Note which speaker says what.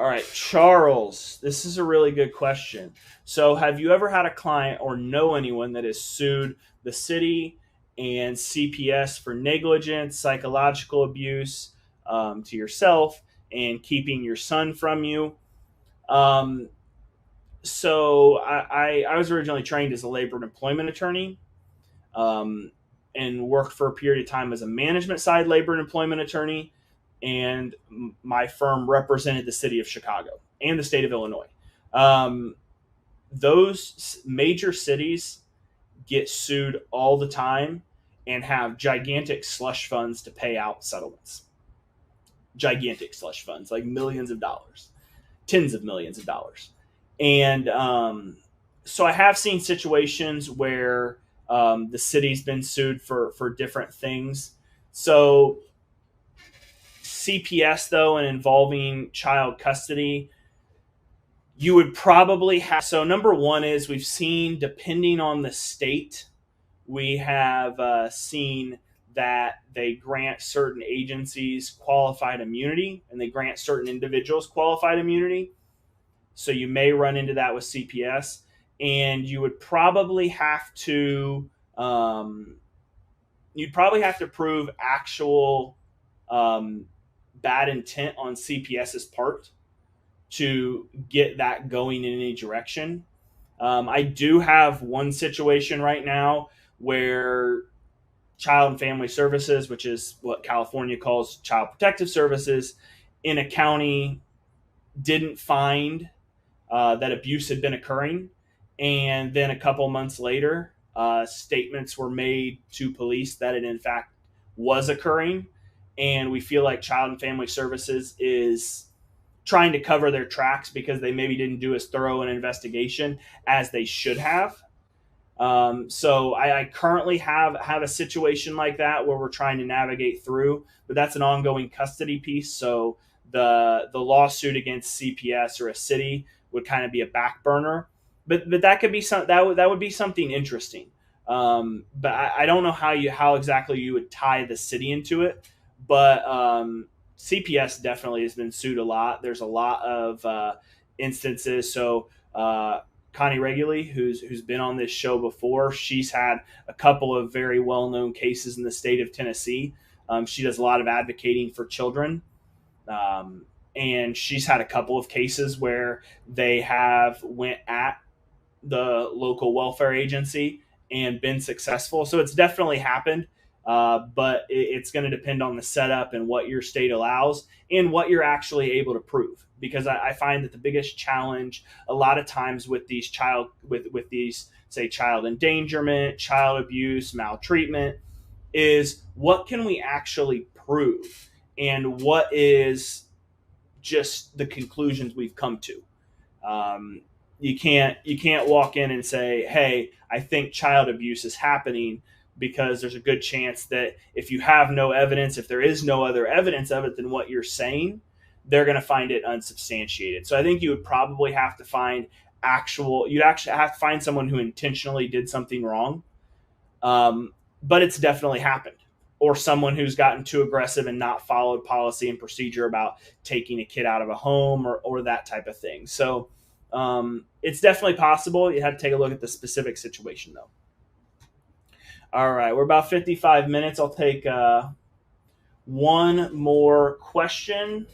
Speaker 1: All right, Charles, this is a really good question. So, have you ever had a client or know anyone that has sued the city and CPS for negligence, psychological abuse to yourself, and keeping your son from you? Um, so, I was originally trained as a labor and employment attorney, um, and worked for a period of time as a management side labor and employment attorney. And my firm represented the city of Chicago and the state of Illinois. Um, those major cities get sued all the time and have gigantic slush funds to pay out settlements. Gigantic slush funds, like millions of dollars, tens of millions of dollars. And so I have seen situations where the city's been sued for different things. So CPS, though, and involving child custody, you would probably have. So, number one is we've seen, depending on the state, we have seen that they grant certain agencies qualified immunity and they grant certain individuals qualified immunity. So, you may run into that with CPS, and you would probably have to. You'd probably have to prove actual bad intent on CPS's part to get that going in any direction. I do have one situation right now where Child and Family Services, which is what California calls Child Protective Services, in a county didn't find that abuse had been occurring. And then a couple months later, statements were made to police that it in fact was occurring. And we feel like Child and Family Services is trying to cover their tracks because they maybe didn't do as thorough an investigation as they should have. So I currently have a situation like that where we're trying to navigate through, but that's an ongoing custody piece. So the lawsuit against CPS or a city would kind of be a back burner, but that could be that would be something interesting. But I don't know how exactly you would tie the city into it, but CPS definitely has been sued a lot. There's a lot of instances. So Connie Regularly, who's been on this show before, she's had a couple of very well-known cases in the state of Tennessee. She does a lot of advocating for children. And she's had a couple of cases where they have went at the local welfare agency and been successful. So it's definitely happened. But it's going to depend on the setup and what your state allows and what you're actually able to prove. Because I find that the biggest challenge a lot of times with these with these, say, child endangerment, child abuse, maltreatment, is what can we actually prove and what is just the conclusions we've come to. You can't walk in and say, hey, I think child abuse is happening, because there's a good chance that if you have no evidence, if there is no other evidence of it than what you're saying, they're going to find it unsubstantiated. So I think you would probably have to find you'd actually have to find someone who intentionally did something wrong. But it's definitely happened. Or someone who's gotten too aggressive and not followed policy and procedure about taking a kid out of a home or that type of thing. So it's definitely possible. You have to take a look at the specific situation, though. All right, we're about 55 minutes. I'll take one more question.